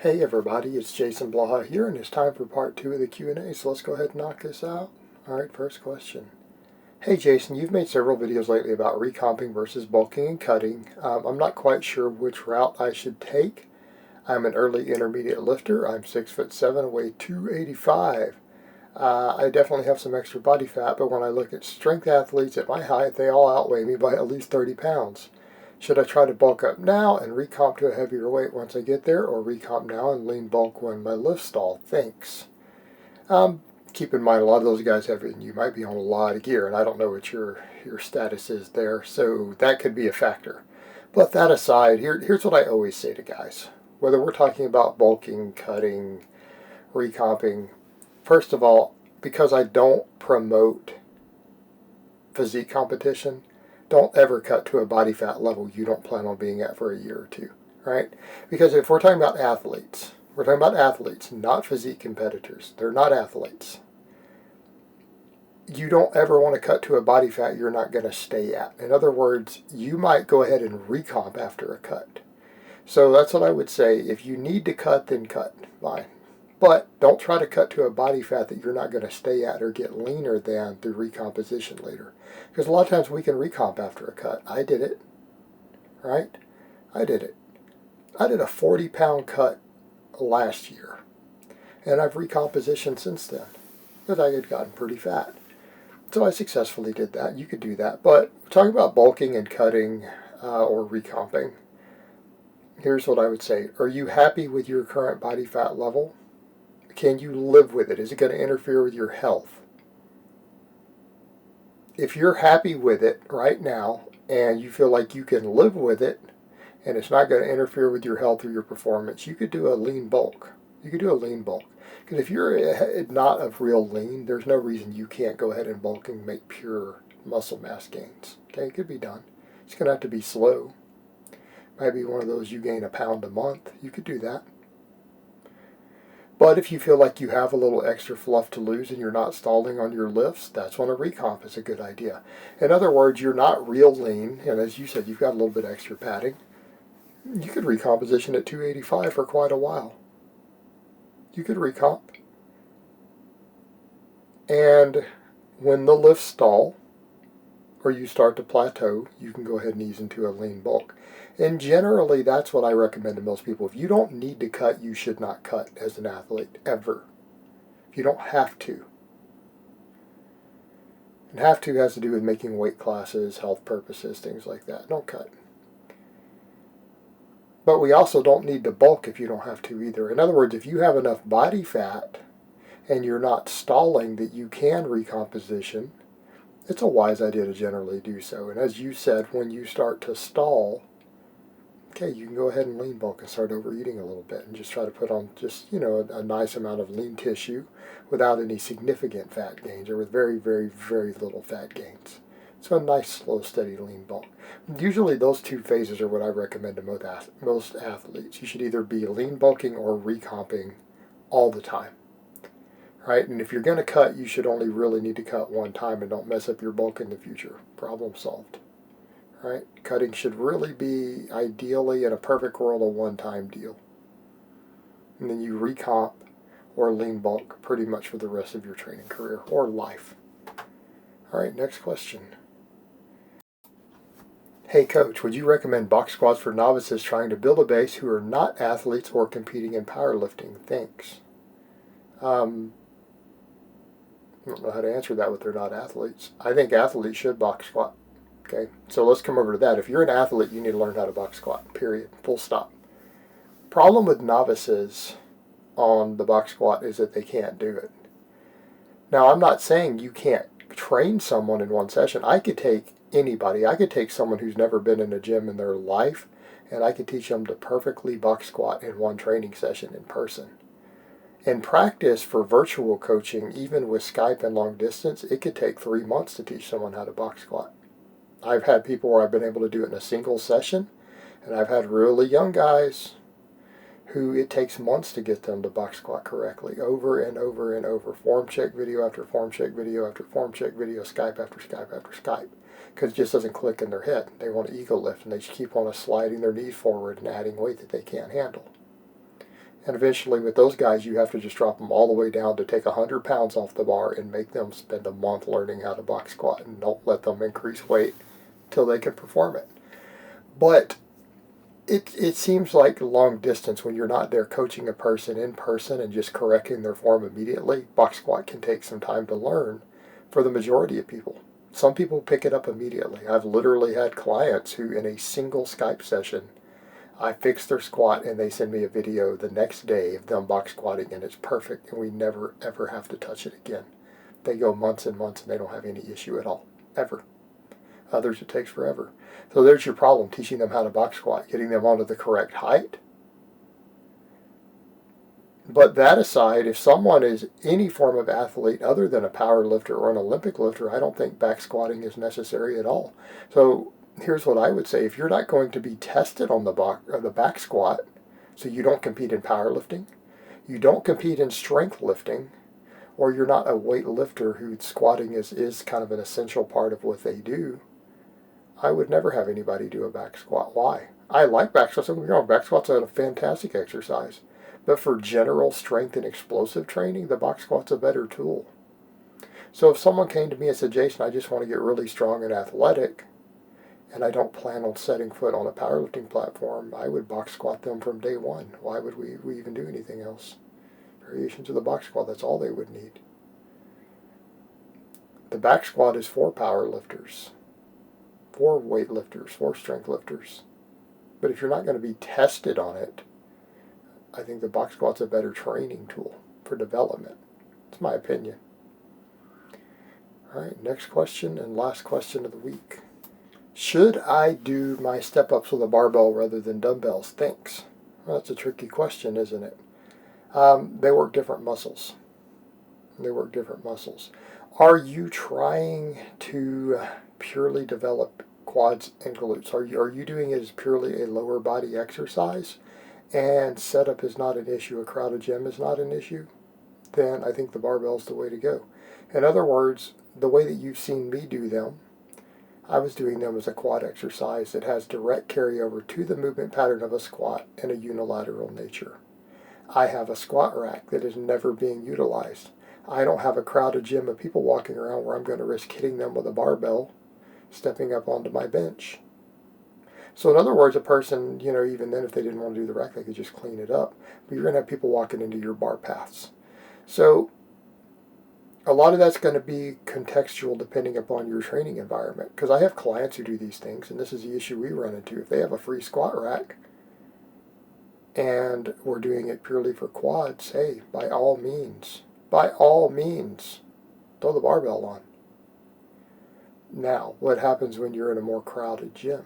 Hey everybody, it's Jason Blaha here, and it's time for part 2 of the Q&A, so let's go ahead and knock this out. Alright, first question. Hey Jason, you've made several videos lately about recomping versus bulking and cutting. I'm not quite sure which route I should take. I'm an early intermediate lifter. I'm 6'7", weigh 285. I definitely have some extra body fat, but when I look at strength athletes at my height, they all outweigh me by at least 30 pounds. Should I try to bulk up now and recomp to a heavier weight once I get there, or recomp now and lean bulk when my lift stall? Thanks. Keep in mind, a lot of those guys you might be on a lot of gear, and I don't know what your status is there, so that could be a factor. But that aside, here's what I always say to guys. Whether we're talking about bulking, cutting, recomping, first of all, because I don't promote physique competition, don't ever cut to a body fat level you don't plan on being at for a year or two, right? Because if we're talking about athletes, not physique competitors. They're not athletes. You don't ever want to cut to a body fat you're not going to stay at. In other words, you might go ahead and recomp after a cut. So that's what I would say. If you need to cut, then cut. Fine. But don't try to cut to a body fat that you're not going to stay at or get leaner than through recomposition later. Because a lot of times we can recomp after a cut. I did it. Right? I did it. I did a 40-pound cut last year. And I've recompositioned since then. Because I had gotten pretty fat. So I successfully did that. You could do that. But talking about bulking and cutting or recomping, here's what I would say. Are you happy with your current body fat level? Can you live with it? Is it going to interfere with your health? If you're happy with it right now and you feel like you can live with it and it's not going to interfere with your health or your performance, you could do a lean bulk. You could do a lean bulk. Because if you're not of real lean, there's no reason you can't go ahead and bulk and make pure muscle mass gains. Okay, it could be done. It's going to have to be slow. Might be one of those you gain a pound a month. You could do that. But if you feel like you have a little extra fluff to lose and you're not stalling on your lifts, that's when a recomp is a good idea. In other words, you're not real lean, and as you said, you've got a little bit extra padding. You could recomposition at 285 for quite a while. You could recomp. And when the lifts stall, or you start to plateau, you can go ahead and ease into a lean bulk. And generally, that's what I recommend to most people. If you don't need to cut, you should not cut as an athlete, ever. You don't have to. And have to has to do with making weight classes, health purposes, things like that. Don't cut. But we also don't need to bulk if you don't have to either. In other words, if you have enough body fat and you're not stalling that you can recomposition, it's a wise idea to generally do so. And as you said, when you start to stall, okay, you can go ahead and lean bulk and start overeating a little bit and just try to put on just, a nice amount of lean tissue without any significant fat gains or with very, very, very little fat gains. So a nice, slow, steady lean bulk. Usually those two phases are what I recommend to most athletes. You should either be lean bulking or recomping all the time. Right? And if you're going to cut, you should only really need to cut one time and don't mess up your bulk in the future. Problem solved. Right? Cutting should really be, ideally, in a perfect world, a one-time deal. And then you recomp or lean bulk pretty much for the rest of your training career or life. All right, next question. Hey coach, would you recommend box squats for novices trying to build a base who are not athletes or competing in powerlifting? Thanks. I don't know how to answer that with they're not athletes. I think athletes should box squat. Okay, so let's come over to that. If you're an athlete, you need to learn how to box squat, period, full stop. Problem with novices on the box squat is that they can't do it. Now, I'm not saying you can't train someone in one session. I could take anybody. I could take someone who's never been in a gym in their life, and I could teach them to perfectly box squat in one training session in person. In practice, for virtual coaching, even with Skype and long distance, it could take 3 months to teach someone how to box squat. I've had people where I've been able to do it in a single session, and I've had really young guys who it takes months to get them to box squat correctly, over and over and over, form check video after form check video after form check video, Skype after Skype after Skype, because it just doesn't click in their head. They want to ego lift, and they just keep on sliding their knees forward and adding weight that they can't handle. And eventually with those guys, you have to just drop them all the way down to take 100 pounds off the bar and make them spend a month learning how to box squat, and don't let them increase weight till they can perform it. But it seems like long distance when you're not there coaching a person in person and just correcting their form immediately. Box squat can take some time to learn for the majority of people. Some people pick it up immediately. I've literally had clients who in a single Skype session, I fix their squat and they send me a video the next day of them box squatting and it's perfect and we never ever have to touch it again. They go months and months and they don't have any issue at all, ever. Others it takes forever. So there's your problem, teaching them how to box squat, getting them onto the correct height. But that aside, if someone is any form of athlete other than a power lifter or an Olympic lifter, I don't think back squatting is necessary at all. So here's what I would say. If you're not going to be tested on the back squat, so you don't compete in powerlifting, you don't compete in strength lifting, or you're not a weight lifter who squatting is kind of an essential part of what they do, I would never have anybody do a back squat. Why? I like back squats. Don't get me wrong, back squats are a fantastic exercise. But for general strength and explosive training, the box squat's a better tool. So if someone came to me and said, Jason, I just want to get really strong and athletic, and I don't plan on setting foot on a powerlifting platform, I would box squat them from day one. Why would we even do anything else? Variations of the box squat, that's all they would need. The back squat is for power lifters, for weight lifters, for strength lifters. But if you're not going to be tested on it, I think the box squat's a better training tool for development. It's my opinion. All right, next question and last question of the week. Should I do my step-ups with a barbell rather than dumbbells? Thanks. Well, that's a tricky question, isn't it? They work different muscles. They work different muscles. Are you trying to purely develop quads and glutes? Are you doing it as purely a lower body exercise and setup is not an issue, a crowded gym is not an issue? Then I think the barbell is the way to go. In other words, the way that you've seen me do them, I was doing them as a quad exercise that has direct carryover to the movement pattern of a squat in a unilateral nature. I have a squat rack that is never being utilized. I don't have a crowded gym of people walking around where I'm going to risk hitting them with a barbell, stepping up onto my bench. So in other words, a person, even then if they didn't want to do the rack, they could just clean it up. But you're going to have people walking into your bar paths. So a lot of that's going to be contextual depending upon your training environment. Because I have clients who do these things, and this is the issue we run into. If they have a free squat rack and we're doing it purely for quads, hey, by all means, throw the barbell on. Now, what happens when you're in a more crowded gym?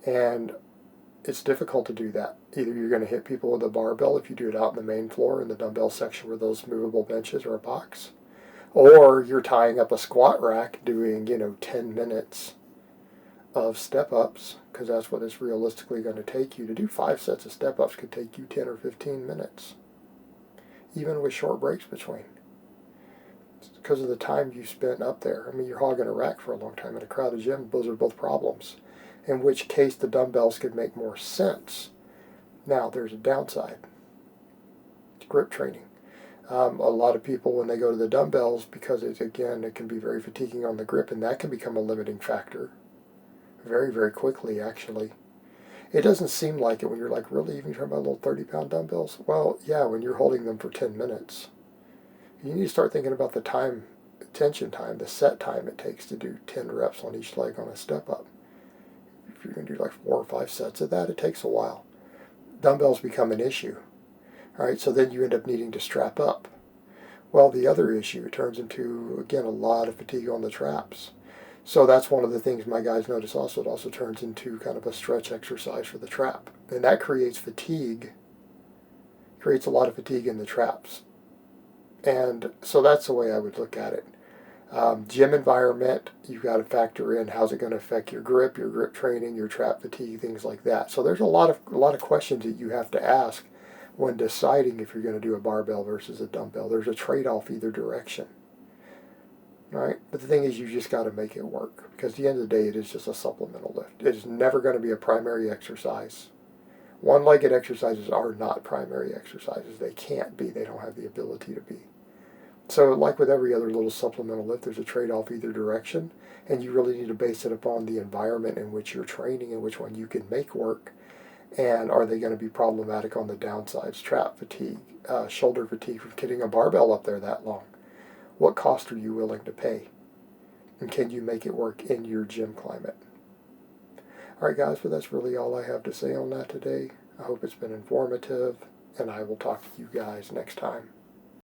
And it's difficult to do that. Either you're going to hit people with a barbell if you do it out in the main floor in the dumbbell section where those movable benches are a box, or you're tying up a squat rack doing, 10 minutes of step-ups, because that's what it's realistically going to take you. To do 5 sets of step-ups could take you 10 or 15 minutes, even with short breaks between. It's because of the time you spent up there. I mean, you're hogging a rack for a long time in a crowded gym. Those are both problems, in which case the dumbbells could make more sense. Now, there's a downside. It's grip training. A lot of people, when they go to the dumbbells, because it can be very fatiguing on the grip, and that can become a limiting factor very, very quickly, actually. It doesn't seem like it when you're like, really, even talking about little 30-pound dumbbells? Well, yeah, when you're holding them for 10 minutes. You need to start thinking about the tension time, the set time it takes to do 10 reps on each leg on a step-up. If you're going to do like 4 or 5 sets of that, it takes a while. Dumbbells become an issue. All right, so then you end up needing to strap up. Well, the other issue, it turns into, again, a lot of fatigue on the traps. So that's one of the things my guys notice also. It also turns into kind of a stretch exercise for the trap. And that creates fatigue, creates a lot of fatigue in the traps. And so that's the way I would look at it. Gym environment, you've got to factor in how's it going to affect your grip training, your trap fatigue, things like that. So there's a lot of questions that you have to ask when deciding if you're going to do a barbell versus a dumbbell. There's a trade-off either direction. right? But the thing is, you just got to make it work, because at the end of the day, it is just a supplemental lift. It is never going to be a primary exercise. One-legged exercises are not primary exercises. They can't be. They don't have the ability to be. So like with every other little supplemental lift, there's a trade-off either direction, and you really need to base it upon the environment in which you're training and which one you can make work, and are they going to be problematic on the downsides? Trap fatigue, shoulder fatigue from getting a barbell up there that long. What cost are you willing to pay? And can you make it work in your gym climate? Alright guys, but that's really all I have to say on that today. I hope it's been informative, and I will talk to you guys next time.